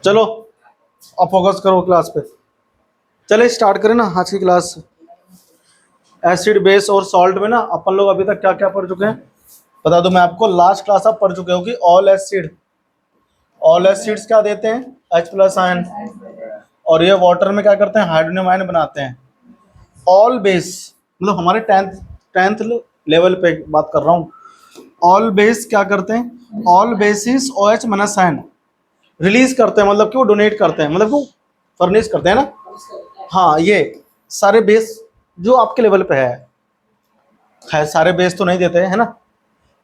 चलो अब फोकस करो क्लास पे। चले स्टार्ट करें ना आज की क्लास। एसिड बेस और सॉल्ट में ना अपन लोग अभी तक क्या क्या पढ़ चुके हैं बता दो मैं आपको। लास्ट क्लास आप पढ़ चुके हो कि ऑल एसिड्स क्या देते हैं, H प्लस आयन, और ये वाटर में क्या करते हैं, हाइड्रोनियम आयन बनाते हैं। ऑल बेस मतलब हमारे टेंथ लेवल पे बात कर रहा हूँ। ऑल बेस क्या करते हैं, all basis OH minus ion release करते हैं, मतलब कि वो डोनेट करते हैं, मतलब वो फर्निश करते हैं ना। हाँ, ये सारे बेस जो आपके लेवल पे है, खैर सारे बेस तो नहीं देते है ना,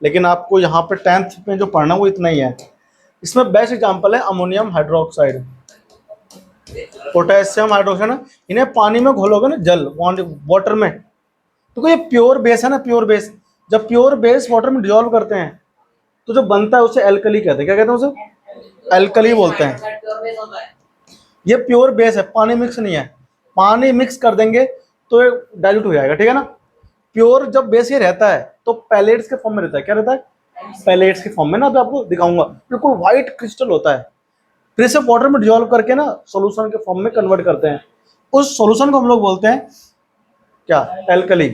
लेकिन आपको यहाँ पे टेंथ में जो पढ़ना वो इतना ही है। इसमें बेस्ट एग्जांपल है अमोनियम हाइड्रोक्साइड, पोटेशियम हाइड्रोक्साइड ना। इन्हें पानी में घोलोगे ना, जल वाटर में, तो ये प्योर बेस है ना, प्योर बेस। जब प्योर बेस वाटर में डिजोल्व करते हैं तो जो बनता है उसे एल्कली कहते हैं। क्या कहते हैं उसे? एल्कली बोलते हैं। ये प्योर बेस है, पानी मिक्स नहीं है। पानी मिक्स कर देंगे तो ये डाइल्यूट हो जाएगा, ठीक है ना। प्योर जब बेस ये रहता है तो पैलेट्स के फॉर्म में रहता है। क्या रहता है? पैलेट्स के फॉर्म में ना, अभी आपको दिखाऊंगा। बिल्कुल व्हाइट क्रिस्टल होता है, फिर इसे वाटर में डिजोल्व करके ना सॉल्यूशन के फॉर्म में कन्वर्ट करते हैं। उस सॉल्यूशन को हम लोग बोलते हैं क्या? एल्कली।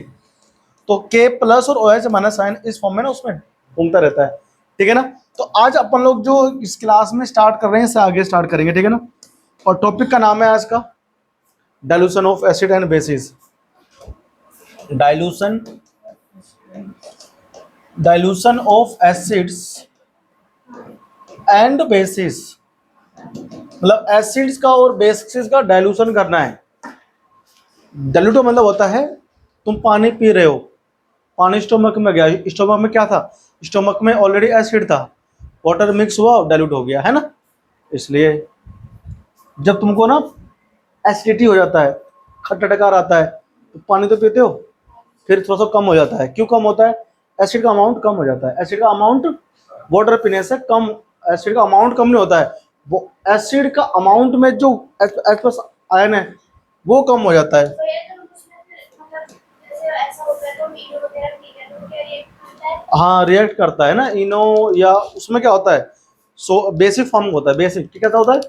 तो K प्लस और OH माइनस आयन इस फॉर्म में ना उसमें घूमता रहता है, ठीक है ना। तो आज अपन लोग जो इस क्लास में स्टार्ट कर रहे हैं इससे आगे स्टार्ट करेंगे, ठीक है ना। और टॉपिक का नाम है आज का dilution of acid and bases. Dilution of acids and bases, मतलब एसिड्स का और बेसिस का डाइल्यूशन करना है। डाइल्यूट मतलब होता है तुम पानी पी रहे हो, पानी स्टोमक में गया, स्टोमक में क्या था, स्टोमक में ऑलरेडी एसिड था, वाटर मिक्स हुआ डाइल्यूट हो गया, है ना। इसलिए जब तुमको ना एसिडिटी हो जाता है, खट्टा डकार आता है, तो पानी तो पीते हो, फिर थोड़ा सा कम हो जाता है। क्यों कम होता है? एसिड का अमाउंट कम हो जाता है। एसिड का अमाउंट वाटर पीने से कम, एसिड का अमाउंट कम नहीं होता है, वो एसिड का अमाउंट में जो H प्लस आयन है वो कम हो जाता है। हाँ, रिएक्ट करता है ना इनो, या उसमें क्या होता है, सो बेसिक फॉर्म होता है। बेसिक क्या होता है?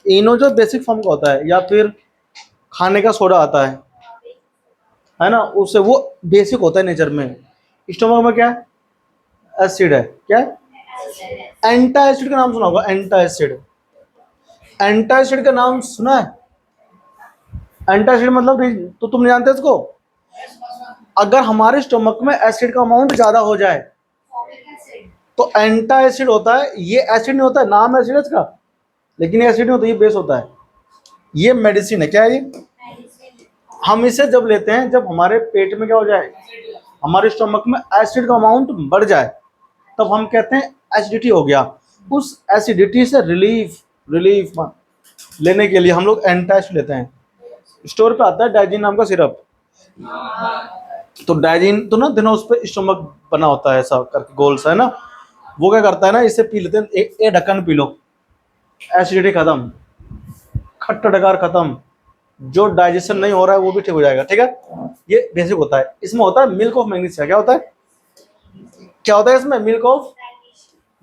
इनो जो बेसिक फॉर्म का होता है, या फिर खाने का सोडा आता है ना, उससे वो बेसिक होता है नेचर में। स्टोमक में क्या है? एसिड है। क्या है? एंटा एसिड का नाम सुना होगा, एंटा एसिड। एंटा एसिड का नाम सुना है? एंटा एसिड मतलब तो तुम नहीं जानते इसको। अगर हमारे स्टोमक में एसिड का अमाउंट ज्यादा हो जाए तो एंटा एसिड होता है। ये एसिड नहीं होता है, नाम एसिड है इसका, लेकिन ये एसिड नहीं होता, ये बेस होता है। ये मेडिसिन है। क्या है ये? हम इसे जब लेते हैं जब हमारे पेट में क्या हो जाए, हमारे स्टोमक में एसिड का अमाउंट बढ़ जाए, तब हम कहते हैं एसिडिटी हो गया। उस एसिडिटी से रिलीफ लेने के लिए हम लोग एंटा एसिड लेते हैं। स्टोर पे आता है डाइजीन नाम का सिरप, तो डाइजीन तो ना देना, उस पर स्टोमक बना होता है ऐसा करके गोल सा, है ना। वो क्या करता है ना, इसे पी लेते हैं, एक ढक्कन पी लो, एसिडिटी खत्म, खट्टा डकार खत्म, जो डाइजेशन नहीं हो रहा है वो भी ठीक हो जाएगा, ठीक है। ये बेसिक होता है। इसमें होता है मिल्क ऑफ मैग्नीशिया। क्या होता है? क्या होता है इसमें? मिल्क ऑफ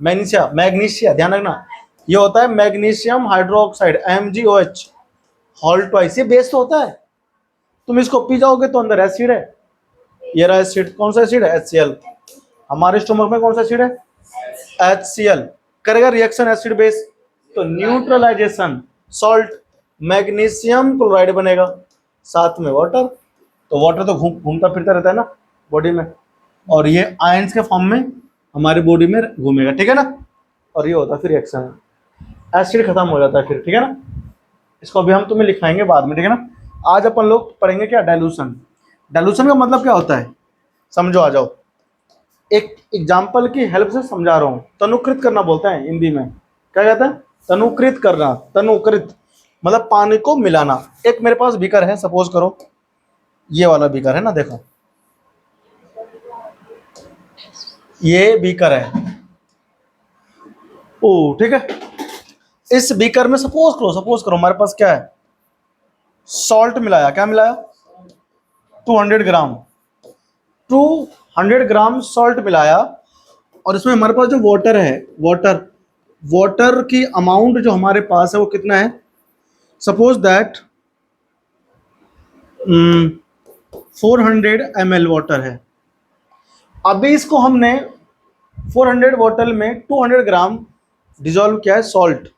मैग्नीशिया, मैग्नीशिया ध्यान रखना। ये होता है magnesium hydroxide, MgOH whole twice. ये बेस तो होता है, तुम इसको पी जाओगे तो अंदर एसिड है। ये रहा एसिड, कौन सा एसिड है? HCl। हमारे स्टोमक में कौन सा एसिड है? HCl। करेगा रिएक्शन एसिड बेस, तो न्यूट्रलाइजेशन, सॉल्ट, मैग्नीशियम क्लोराइड बनेगा, साथ में वाटर। तो वाटर तो घूमता फिरता रहता है ना बॉडी में, और ये आयंस के फॉर्म में हमारी बॉडी में घूमेगा, ठीक है ना। और ये होता है फिर रिएक्शन, एसिड खत्म हो जाता है फिर, ठीक है ना। इसको अभी हम तुम्हें लिखाएंगे बाद में, ठीक है ना। आज अपन लोग पढ़ेंगे क्या? डाइल्यूशन। डाइल्यूशन का मतलब क्या होता है समझो, आ जाओ। एक एग्जाम्पल की हेल्प से समझा रहा हूँ। तनुकृत करना बोलते हैं हिंदी में। क्या कहते हैं? तनुकृत करना। तनुकृत मतलब पानी को मिलाना। एक मेरे पास बीकर है, सपोज करो ये वाला बीकर है ना, देखो ये बीकर है, ओ ठीक है। इस बीकर में सपोज करो हमारे पास क्या है, सॉल्ट मिलाया। क्या मिलाया? 200 ग्राम, 200 ग्राम सॉल्ट मिलाया। और इसमें हमारे पास जो वाटर है, वाटर वाटर की अमाउंट जो हमारे पास है वो कितना है, सपोज दैट 400 ml वाटर है। अभी इसको हमने 400 बोतल में 200 ग्राम डिजोल्व किया है सॉल्ट।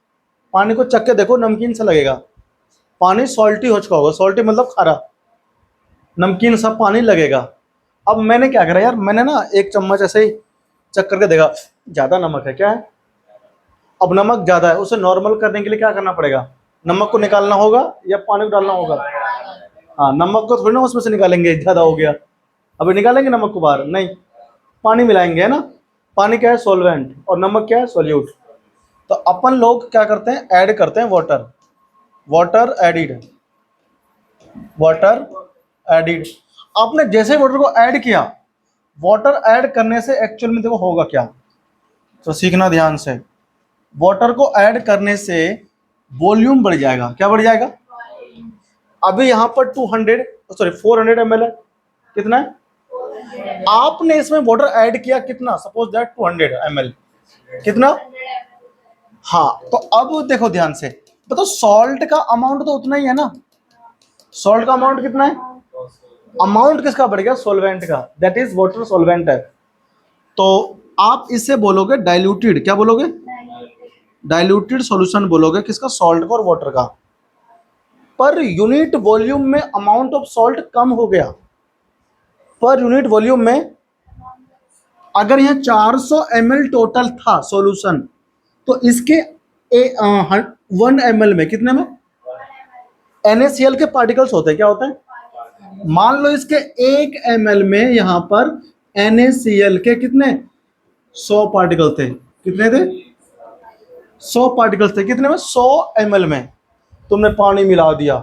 पानी को चख के देखो, नमकीन सा लगेगा, पानी सॉल्टी हो चुका होगा, सॉल्टी मतलब खारा, नमकीन सा पानी लगेगा। अब मैंने क्या करा यार, मैंने ना एक चम्मच ऐसे ही चख करके देखा, ज़्यादा नमक है, क्या है, अब नमक ज़्यादा है, उसे नॉर्मल करने के लिए क्या करना पड़ेगा, नमक को निकालना होगा या पानी को डालना होगा। हाँ, नमक को थोड़ी ना उसमें से निकालेंगे, ज़्यादा हो गया, अभी निकालेंगे नमक को बाहर, नहीं, पानी मिलाएंगे, है ना। पानी क्या है, सॉल्वेंट, और नमक क्या है, सोल्यूट। तो अपन लोग क्या करते हैं, ऐड करते हैं water, water added, water added. आपने जैसे वाटर को ऐड किया, वाटर ऐड करने से एक्चुअल में देखो होगा क्या, तो सीखना ध्यान से। वाटर को ऐड करने से वॉल्यूम बढ़ जाएगा, क्या बढ़ जाएगा। अभी यहाँ पर 400 ml है, कितना है, आपने इसमें वाटर ऐड किया कितना, सपोज दैट 200 ml, कितना, हाँ, तो अब देखो ध्यान से, बताओ सॉल्ट का अमाउंट तो उतना ही है ना, सॉल्ट का अमाउंट कितना है, अमाउंट किसका बढ़ गया, सॉल्वेंट का, दैट इज वाटर सॉल्वेंट है। तो आप इससे बोलोगे डाइल्यूटेड, क्या बोलोगे, डाइल्यूटेड सॉल्यूशन बोलोगे, किसका, सॉल्ट का और वाटर का। पर यूनिट वॉल्यूम में अमाउंट ऑफ सॉल्ट कम हो गया, पर यूनिट वॉल्यूम में, अगर यहाँ 400 ml टोटल था सॉल्यूशन, तो इसके 1 ml में कितने में NaCl के पार्टिकल्स होते हैं, क्या होते हैं, मान लो इसके 1 ml में यहाँ पर NaCl के कितने 100 पार्टिकल थे, कितने थे, 100 पार्टिकल्स थे, कितने में, 100 ml में तुमने पानी मिला दिया,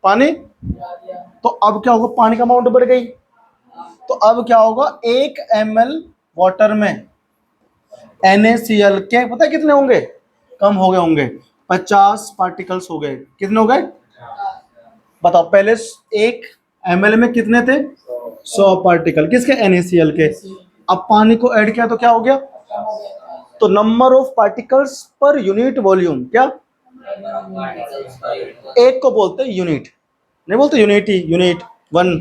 पानी, तो अब क्या होगा, पानी का अमाउंट बढ़ गई, तो अब क्या होगा, 1 ml वाटर में NaCl के पता है कितने होंगे, कम हो गए होंगे, 50 पार्टिकल्स हो गए, कितने हो गए, बताओ, पहले 1 ml में कितने थे, 100 पार्टिकल, किसके, NaCl के। अब पानी को ऐड किया तो क्या हो गया, तो number of particles per unit volume, क्या, एक को बोलते हैं यूनिट, नहीं बोलते यूनिटी, यूनिट वन,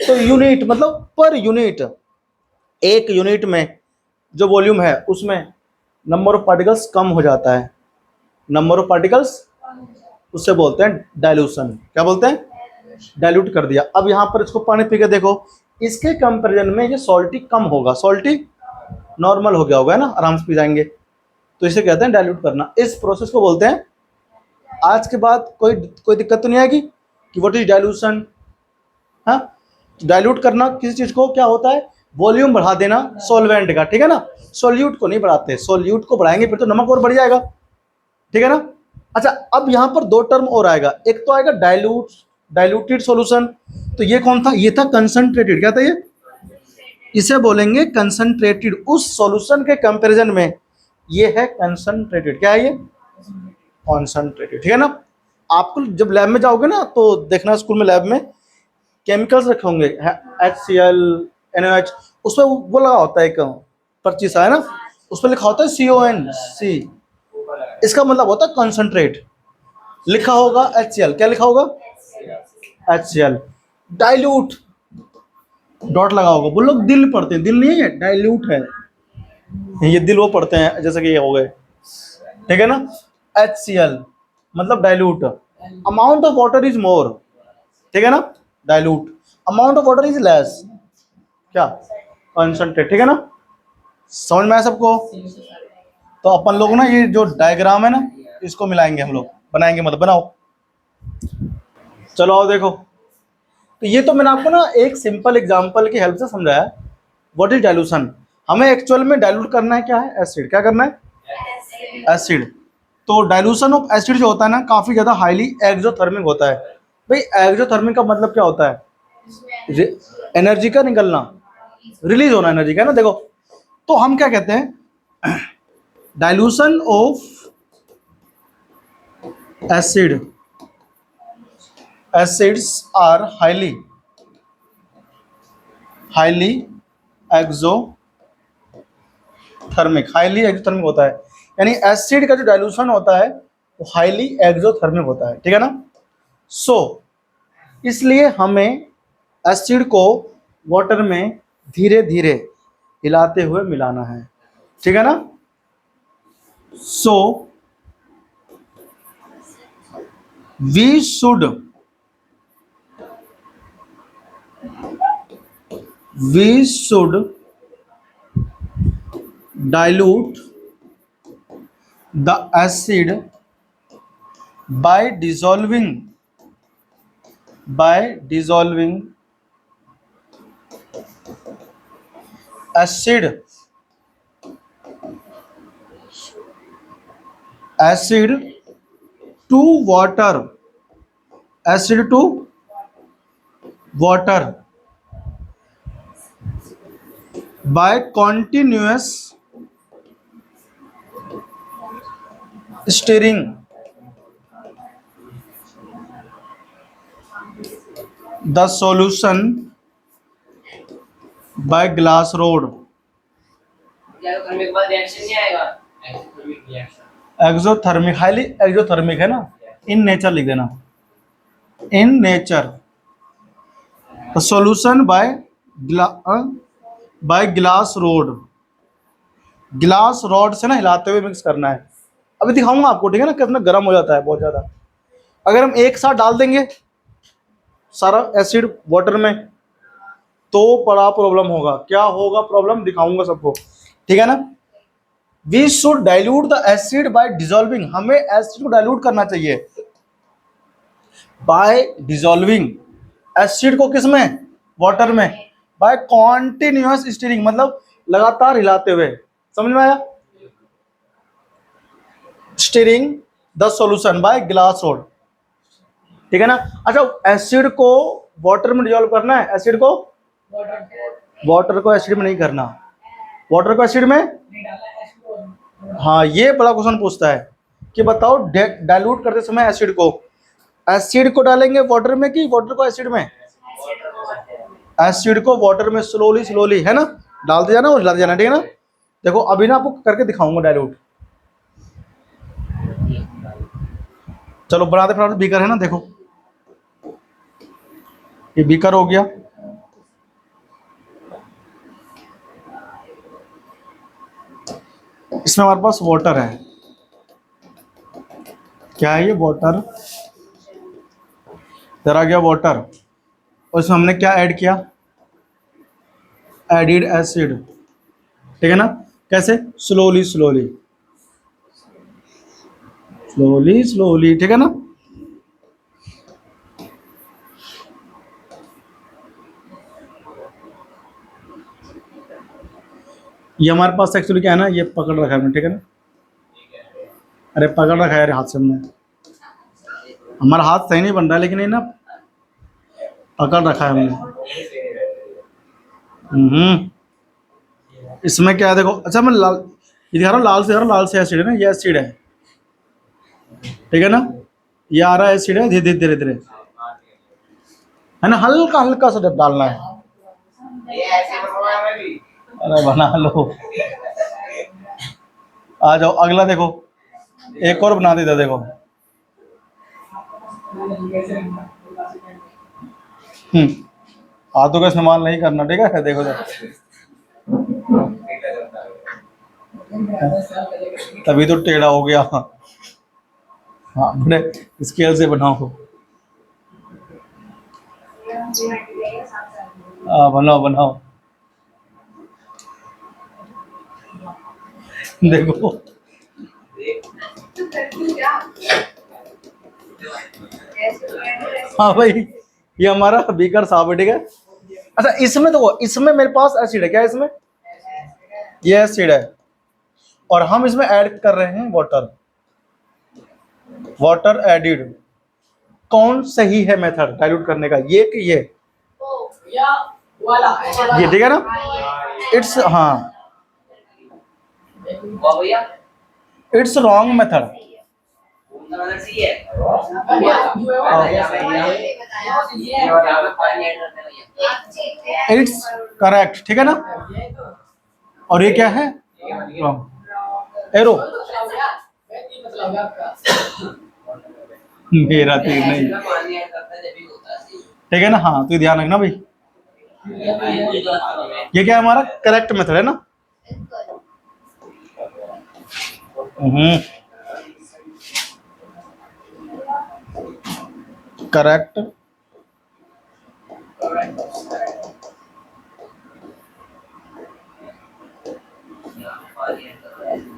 तो यूनिट मतलब पर यूनिट, एक यूनिट में जो वॉल्यूम है उसमें नंबर ऑफ पार्टिकल्स कम हो जाता है, नंबर ऑफ पार्टिकल्स, उससे बोलते हैं डाइल्यूशन, क्या बोलते हैं, डाइल्यूट कर दिया। अब यहाँ पर इसको पानी पी के देखो, इसके कंपैरिजन में ये सॉल्टी कम होगा, सॉल्टी नॉर्मल हो गया होगा, है ना, आराम से पी जाएंगे, तो इसे कहते हैं डाइल्यूट करना। इस प्रोसेस को बोलते हैं, आज के बाद कोई दिक्कत तो नहीं आएगी कि व्हाट इज डाइल्यूशन। हाँ, डाइल्यूट करना किसी चीज को क्या होता है, वॉल्यूम बढ़ा देना सॉल्वेंट का, ठीक है ना, सोल्यूट को नहीं बढ़ाते, सोल्यूट को बढ़ाएंगे फिर तो नमक और बढ़ जाएगा, ठीक है ना। अच्छा, अब यहाँ पर दो टर्म और आएगा, एक तो आएगा डाइल्यूटेड सॉल्यूशन, तो ये कौन था, ये था कंसंट्रेटेड, क्या था ये, इसे बोलेंगे कंसंट्रेटेड, उस सॉल्यूशन के कंपैरिजन में ये है कंसंट्रेटेड, क्या है ये, कॉन्सनट्रेटेड, ठीक है ना। आपको जब लैब में जाओगे ना तो देखना, स्कूल में लैब में केमिकल्स रखे होंगे, HCl NaOH, उस पर वो लगा होता है एक पर्ची सा, है ना, उस पर लिखा होता है CONC, इसका मतलब होता है कंसंट्रेट, लिखा होगा HCl, क्या लिखा होगा, HCl, डाइल्यूट डॉट लगा होगा, वो लोग दिल पढ़ते हैं, दिल नहीं है, डाइल्यूट है, ये दिल वो पढ़ते हैं, जैसे कि ये हो गए, ठीक है ना। HCl मतलब dilute, amount of water is more, ठीक है ना, dilute, amount of water is less, क्या, कंसंट्रेट, ठीक है ना, समझ में आया सबको। तो अपन लोग ना ये जो डायग्राम है ना, इसको मिलाएंगे हम लोग, बनाएंगे, मतलब बनाओ, चलो आओ देखो। तो ये तो मैंने आपको ना एक सिंपल एग्जांपल की हेल्प से समझाया व्हाट इज डाइल्यूशन। हमें एक्चुअल में डाइल्यूट करना है, क्या है, एसिड, क्या करना है, एसिड। तो डाइल्यूशन ऑफ एसिड जो होता है ना, काफ़ी ज़्यादा हाईली एक्सोथर्मिक होता है। भाई एक्सोथर्मिक का मतलब क्या होता है, एनर्जी का निकलना, रिलीज होना एनर्जी का, है ना। देखो, तो हम क्या कहते हैं, dilution of acid, acids are highly exothermic, highly exothermic होता है। यानी एसिड का जो डाइल्यूशन होता है वो हाईली एक्सोथर्मिक होता है, ठीक है ना। सो इसलिए हमें एसिड को वाटर में धीरे धीरे हिलाते हुए मिलाना है, ठीक है ना। So we should dilute the acid by dissolving acid to water by continuous stirring the solution by glass rod। करने के बाद रिएक्शन नहीं आएगा, एक्सोथर्मिक, हाईली एक्सोथर्मिक है ना, इन नेचर लिख देना, in nature. The solution bye glass rod से ना हिलाते हुए मिक्स करना है। अभी दिखाऊंगा आपको, ठीक है ना, कितना गर्म हो जाता है बहुत ज़्यादा। अगर हम एक साथ डाल देंगे सारा एसिड वाटर में तो बड़ा प्रॉब्लम होगा। क्या होगा प्रॉब्लम, दिखाऊंगा सबको, ठीक है ना। We should dilute the acid by dissolving, हमें एसिड को डाइल्यूट करना चाहिए बाय डिजोल्विंग एसिड को, किसमें, वाटर में, बाय कॉन्टिन्यूअस स्टीरिंग, मतलब लगातार हिलाते हुए, समझ में आया। Steering the solution bye glass rod, ठीक है ना। अच्छा, एसिड को वाटर में डिजोल्व करना है, एसिड को वाटर को एसिड में नहीं करना, वाटर को एसिड में। हाँ, ये बड़ा क्वेश्चन पूछता है कि बताओ डाइल्यूट करते समय एसिड को डालेंगे वाटर में कि वाटर को एसिड में। एसिड को वाटर में स्लोली है ना, डालते जाना और हिलाते जाना, ठीक है ना। देखो अभी ना आपको करके दिखाऊंगा डाइल्यूट। चलो बनाते फटाफट, बीकर है ना, देखो ये बीकर हो गया। इसमें हमारे पास वाटर है, क्या है ये, वाटर। इधर आ गया वाटर, और इसमें हमने क्या ऐड किया, एडिड एसिड, ठीक है ना। कैसे, स्लोली, ठीक है ना। ये हमारे पास एक्चुअली क्या है ना, ये पकड़ रखा है हमने, ठीक है ना। अरे पकड़ रखा है यार हाथ से हमने, हमारा हाथ सही नहीं बन रहा है लेकिन ये ना पकड़ रखा है हमने। इसमें क्या है देखो, अच्छा मैं लाल, ये दिखा रहा हूँ, लाल से एसिड है ना, ये एसिड है, ठीक है ना। ये आ रहा है एसिड है, धीरे धीरे है ना, हल्का हल्का सा डालना है। अरे बना लो, आ जाओ अगला देखो, एक और बना देता, देखो हाथों का इस्तेमाल नहीं करना, ठीक है, देखो तभी तो टेढ़ा हो गया। हाँ, बड़े स्केल से बनाओ, बनाओ देखो, हाँ भाई, ये हमारा बीकर साफ है, ठीक है। अच्छा, इसमें देखो, इसमें मेरे पास एसिड है, क्या है इसमें, ये एसिड है, और हम इसमें ऐड कर रहे हैं वाटर एडिड। कौन सही है मेथड डाइल्यूट करने का, ये कि ये ठीक है ना। इट्स, हाँ, it's wrong method, it's correct, ठीक है ना। और ये क्या है, रॉन्ग। एरो ये मतलब आपका मेरा तीर नहीं, ना पानी ऐड करता है जब भी होता है ठीक है ना। हाँ तो ये ध्यान रखना भाई, ये क्या है हमारा करेक्ट मेथड है ना। Correct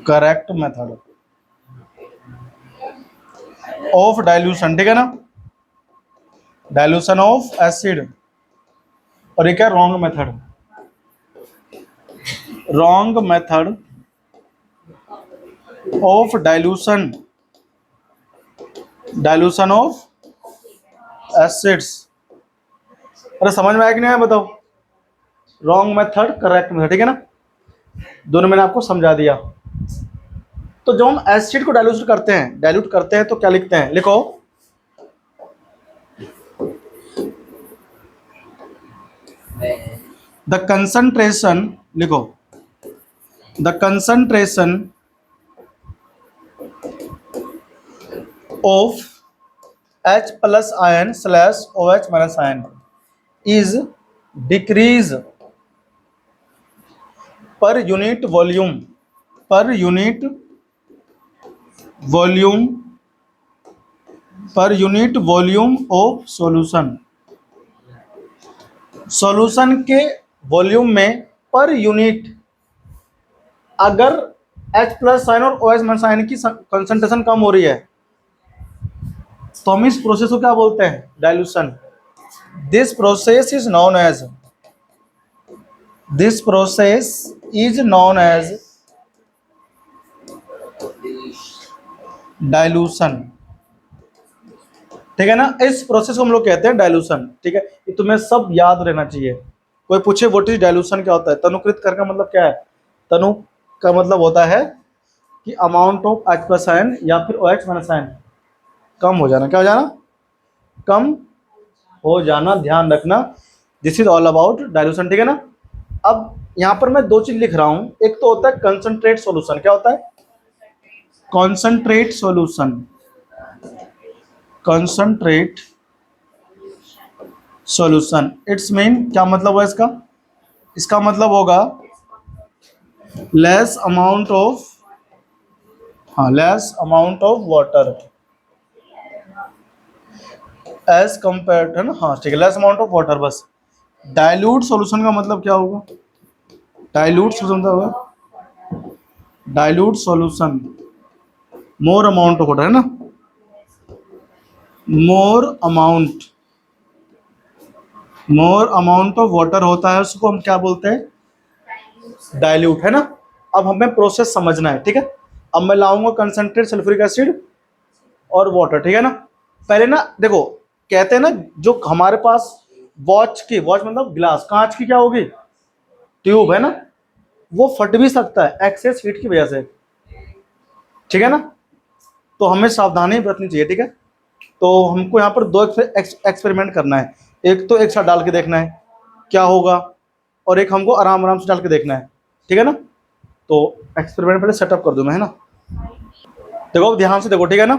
correct method of dilution, ठीक है ना, डाइल्यूशन ऑफ एसिड। और ये क्या wrong method, wrong method of dilution, dilution of acids. अरे समझ में आया कि नहीं आया बताओ, रॉन्ग मेथड करेक्ट मेथड, ठीक है ना, दोनों मैंने आपको समझा दिया। तो जब हम एसिड को डाइल्यूट करते हैं तो क्या लिखते हैं, लिखो द कंसंट्रेशन, लिखो the concentration of H plus ion slash OH minus ion is decrease per unit volume, per unit volume, per unit volume of solution. Solution के वॉल्यूम में पर यूनिट अगर H प्लस आयन और OH minus ion की concentration कम हो रही है तो हम इस प्रोसेस को क्या बोलते हैं, dilution. This process is known as, this process is known as dilution, ठीक है ना। इस प्रोसेस को हम लोग कहते हैं डाइल्यूशन, ठीक है। ये तुम्हें सब याद रहना चाहिए। कोई पूछे व्हाट इज डाइल्यूशन, क्या होता है, तनुकृत कर का मतलब क्या है, तनु का मतलब होता है कि amount of H plus ion या फिर OH माइनस आयन कम हो जाना, क्या हो जाना, कम हो जाना, ध्यान रखना। This is all about dilution, ठीक है ना। अब यहाँ पर मैं दो चीज लिख रहा हूँ, एक तो होता है कंसंट्रेट सॉल्यूशन, क्या होता है, concentrate solution, concentrate solution. It's mean क्या मतलब है इसका, इसका मतलब होगा लेस अमाउंट ऑफ, हाँ less amount of water as compare, है ना, हाँ ठीक है, लेस अमाउंट ऑफ वाटर बस। डाइल्यूट सॉल्यूशन का मतलब क्या होगा, डाइल्यूट सॉल्यूशन का होगा, dilute solution more amount of water, है ना, more amount, more amount of water होता है, उसको हम क्या बोलते हैं, डाइल्यूट, है ना। अब हमें प्रोसेस समझना है, ठीक है। अब मैं लाऊंगा कंसंट्रेट सल्फ्यूरिक एसिड और वाटर, ठीक है ना। पहले ना देखो, कहते हैं ना जो हमारे पास वॉच की, वॉच मतलब गिलास, कांच की क्या होगी, ट्यूब, है ना, वो फट भी सकता है एक्सेस हीट की वजह से, ठीक है ना। तो हमें सावधानी बरतनी चाहिए, ठीक है। तो हमको यहाँ पर दो एक्सपेरिमेंट करना है, एक तो एक साथ डाल के देखना है क्या होगा, और एक हमको आराम आराम से डाल के देखना है, ठीक है ना। तो एक्सपेरिमेंट पहले सेटअप कर दूँ मैं, है ना। देखो ध्यान से देखो, ठीक है ना।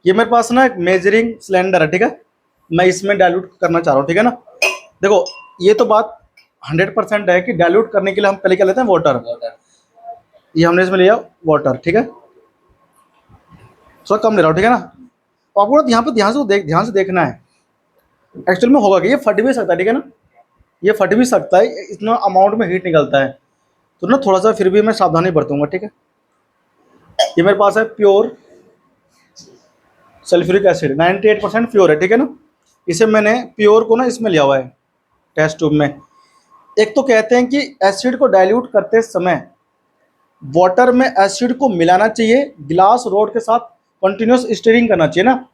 ये मेरे पास ना एक मेजरिंग सिलेंडर है, ठीक है, मैं इसमें डाइल्यूट करना चाह रहा हूँ, ठीक है ना। देखो ये तो बात 100% है कि डाइल्यूट करने के लिए हम पहले क्या लेते हैं, वाटर। ये हमने इसमें लिया वाटर, ठीक है, थोड़ा कम ले रहा हूँ, ठीक है ना। तो आपको यहाँ पर ध्यान से देखना है एक्चुअल में होगा कि ये फट भी सकता है, ठीक है ना, ये फट भी सकता है, इतना अमाउंट में हीट निकलता है, तो ना थोड़ा सा फिर भी मैं सावधानी बरतूंगा, ठीक है। ये मेरे पास है प्योर सल्फ्यूरिक एसिड, 98% प्योर है, ठीक है ना। इसे मैंने प्योर को ना इसमें लिया हुआ है टेस्ट ट्यूब में। एक तो कहते हैं कि एसिड को डाइल्यूट करते समय वाटर में एसिड को मिलाना चाहिए, गिलास रोड के साथ कंटिन्यूस स्टीयरिंग करना चाहिए ना।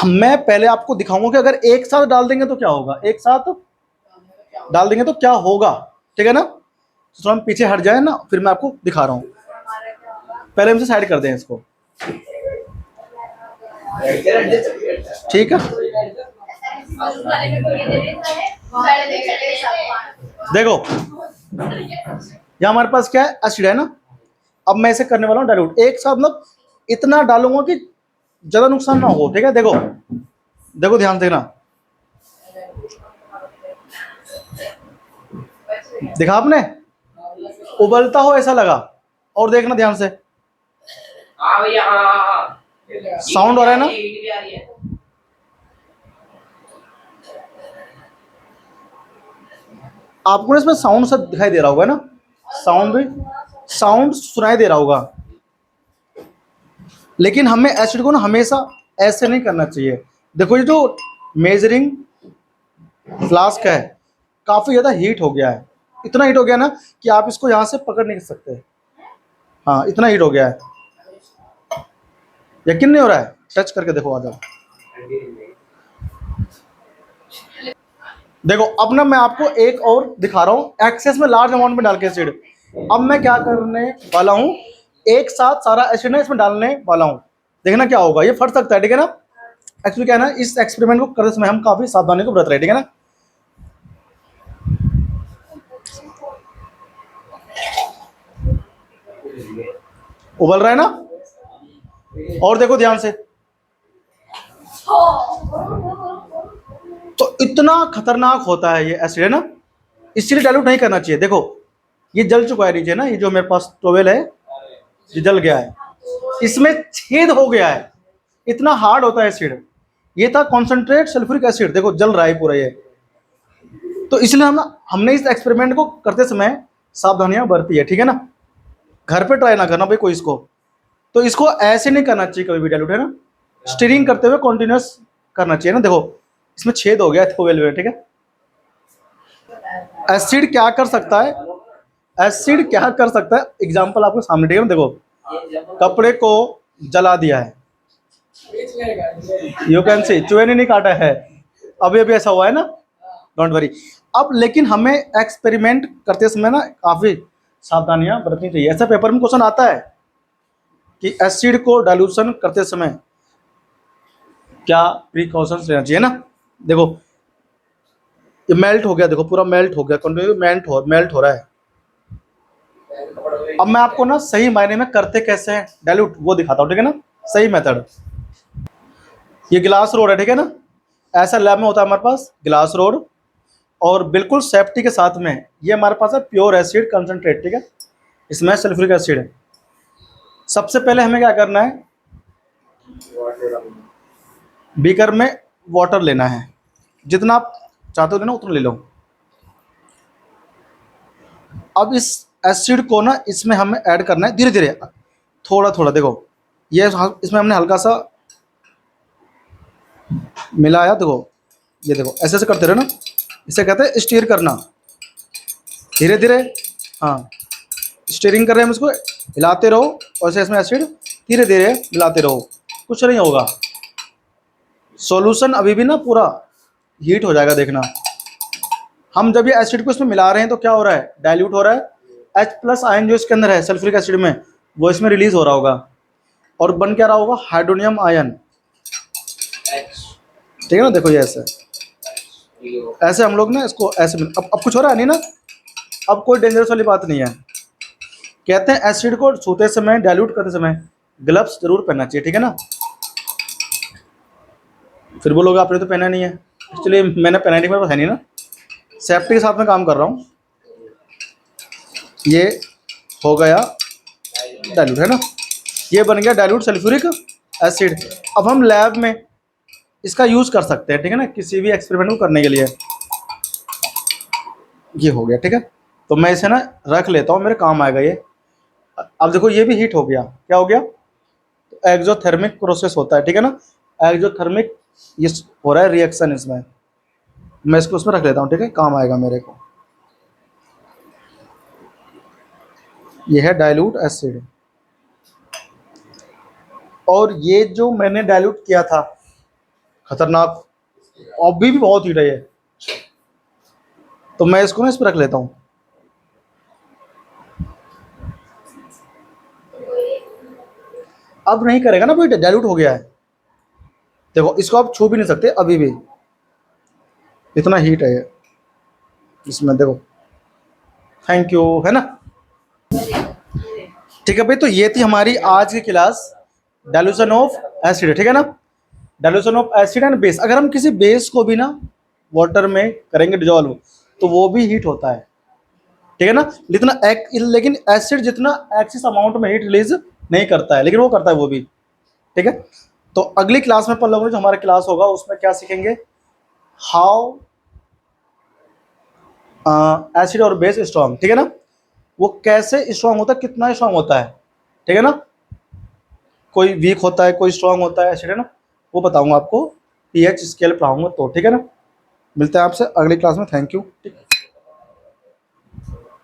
मैं पहले आपको दिखाऊंगा कि अगर एक साथ डाल देंगे तो क्या होगा, एक साथ डाल देंगे तो क्या होगा, ठीक है ना। तो हम पीछे हट जाए ना, फिर मैं आपको दिखा रहा हूँ, पहले हमसे साइड कर दें इसको, ठीक है। देखो यहाँ हमारे पास क्या है, एसिड है ना। अब मैं इसे करने वाला हूँ डाइल्यूट, एक साथ मतलब इतना डालूंगा कि ज़्यादा नुकसान ना हो, ठीक है। देखो देखो ध्यान से देखना, देखा आपने, उबलता हो ऐसा लगा। और देखना ध्यान से, हाँ भैया, हाँ हाँ हाँ, साउंड हो रहा है ना, हीट भी आ रही है। आपको ना इसमें साउंड सा दिखाई दे रहा होगा ना, साउंड भी, साउंड सुनाई दे रहा होगा। लेकिन हमें एसिड को ना हमेशा ऐसे नहीं करना चाहिए। देखो ये जो मेजरिंग फ्लास्क है काफ़ी ज़्यादा हीट हो गया है, इतना हीट हो गया ना कि आप इसको यहाँ से पकड़ नहीं सकते। हाँ इतना हीट हो गया है, यकीन नहीं हो रहा है, टच करके देखो आ जाओ। देखो अब ना मैं आपको एक और दिखा रहा हूँ एक्सेस में लार्ज अमाउंट में डाल के एसिड। अब मैं क्या करने वाला हूँ, एक साथ सारा एसिड ना इसमें डालने वाला हूँ, देखना क्या होगा, ये फट सकता है, ठीक है ना। एक्चुअली क्या है ना, इस एक्सपेरिमेंट को करते समय हम काफी सावधानी को बरत रहे हैं, ठीक है ना। उबल रहा है ना, और देखो ध्यान से, तो इतना खतरनाक होता है ये एसिड, है ना, इसलिए डाइल्यूट नहीं करना चाहिए। देखो ये जल चुका है नीचे ना, ये जो मेरे पास टोवेल है ये जल गया है, इसमें छेद हो गया है, इतना हार्ड होता है एसिड। ये था कॉन्सेंट्रेट सल्फ्यूरिक एसिड, देखो जल रहा है पूरा ये। तो इसलिए हमने इस एक्सपेरिमेंट को करते समय सावधानियां बरती है, ठीक है ना। घर पे ट्राई ना करना भाई कोई इसको, तो इसको ऐसे नहीं करना चाहिए कभी भी डाइल्यूट, है ना, स्टीरिंग करते हुए कॉन्टिन्यूस करना चाहिए ना। देखो इसमें छेद हो गया है टोवेल में, ठीक है। एसिड क्या कर सकता है, एसिड क्या कर सकता है, एग्जाम्पल आपको सामने, ठीक है ना। देखो कपड़े को जला दिया है, यू कैन सी चूहे ने नहीं काटा है, अभी अभी ऐसा हुआ है ना, डोंट वरी। अब लेकिन हमें एक्सपेरिमेंट करते समय ना काफ़ी सावधानियां बरतनी चाहिए। ऐसा पेपर में क्वेश्चन आता है कि एसिड को डाइल्यूशन करते समय क्या प्रिकॉशंस लेना चाहिए ना। देखो ये मेल्ट हो गया, देखो पूरा मेल्ट हो गया, कंटिन्यू मेल्ट हो रहा है। अब मैं आपको ना सही मायने में करते कैसे हैं डाइल्यूट वो दिखाता हूँ, ठीक है ना, सही मेथड। ये ग्लास रोड है, ठीक है ना, ऐसा लैब में होता है हमारे पास ग्लास रोड, और बिल्कुल सेफ्टी के साथ में ये हमारे पास है प्योर एसिड कंसनट्रेट, ठीक है, इसमें सल्फ्यूरिक एसिड है। सबसे पहले हमें क्या करना है, बीकर में वाटर लेना है, जितना आप चाहते हो लेना उतना ले लो। अब इस एसिड को ना इसमें हमें ऐड करना है धीरे धीरे, थोड़ा थोड़ा। देखो ये इसमें हमने हल्का सा मिलाया, देखो ये देखो ऐसे ऐसे करते रहो ना, इसे कहते हैं स्टीयर करना, धीरे धीरे। हाँ स्टीयरिंग कर रहे हैं हम, इसको हिलाते रहो, और ऐसे इसमें एसिड धीरे धीरे मिलाते रहो, कुछ नहीं होगा। सॉल्यूशन अभी भी ना पूरा हीट हो जाएगा, देखना। हम जब ये एसिड को इसमें मिला रहे हैं तो क्या हो रहा है, डाइल्यूट हो रहा है, H+ आयन जो इसके अंदर है सल्फ्यूरिक एसिड में वो इसमें रिलीज हो रहा होगा, और बन क्या रहा होगा, हाइड्रोनियम आयन, ठीक है ना। देखो ये ऐसे ऐसे हम लोग ना इसको ऐसे अब कुछ हो रहा है नहीं ना, अब कोई डेंजरस वाली बात नहीं है। कहते हैं एसिड को छूते समय, डाइल्यूट करते समय ग्लव्स जरूर पहनना चाहिए, ठीक है ना। फिर बोलोगे आपने तो पहना नहीं है, इसलिए मैंने पहना नहीं, मेरे पास है नहीं ना, सेफ्टी के साथ में काम कर रहा हूँ। ये हो गया डाइल्यूट, है ना, ये बन गया डाइल्यूट सल्फ्यूरिक एसिड। अब हम लैब में इसका यूज़ कर सकते हैं, ठीक है ना, किसी भी एक्सपेरिमेंट को करने के लिए। ये हो गया, ठीक है, तो मैं इसे ना रख लेता हूँ, मेरे काम आएगा ये। अब देखो ये भी हीट हो गया, क्या हो गया, तो एक्सोथर्मिक प्रोसेस होता है, ठीक है ना, एक्सोथर्मिक ये हो रहा है रिएक्शन इसमें। मैं इसको उसमें रख लेता हूँ, ठीक है, काम आएगा मेरे को। ये है डाइल्यूट एसिड, और ये जो मैंने डाइल्यूट किया था खतरनाक, अभी भी बहुत हीट है ये, तो मैं इसको ना इस पर रख लेता हूँ। अब नहीं करेगा ना, भाई डाइल्यूट हो गया है, देखो इसको आप छू भी नहीं सकते अभी भी, इतना हीट है ये इसमें, देखो। थैंक यू, है ना, ठीक है भाई, तो ये थी हमारी आज की क्लास, डाइल्यूशन ऑफ एसिड, ठीक है ना, dilution of acid and base. अगर हम किसी बेस को भी ना वाटर में करेंगे डिजॉल्व, तो वो भी हीट होता है, ठीक है ना, लेकिन एसिड जितना एक्सिस अमाउंट में हीट रिलीज नहीं करता है, लेकिन वो करता है वो भी, ठीक है। तो अगली क्लास में अपन लोगों ने जो हमारा क्लास होगा उसमें क्या सीखेंगे, हाउ एसिड और बेस स्ट्रॉन्ग, ठीक है ना, वो कैसे स्ट्रॉन्ग होता है, कितना स्ट्रॉन्ग होता है, ठीक है ना, कोई वीक होता है, कोई स्ट्रॉन्ग होता है एसिड, है ना, वो बताऊंगा आपको, पीएच स्केल पढ़ाऊंगा तो, ठीक है ना। मिलते हैं आपसे अगली क्लास में, थैंक यू।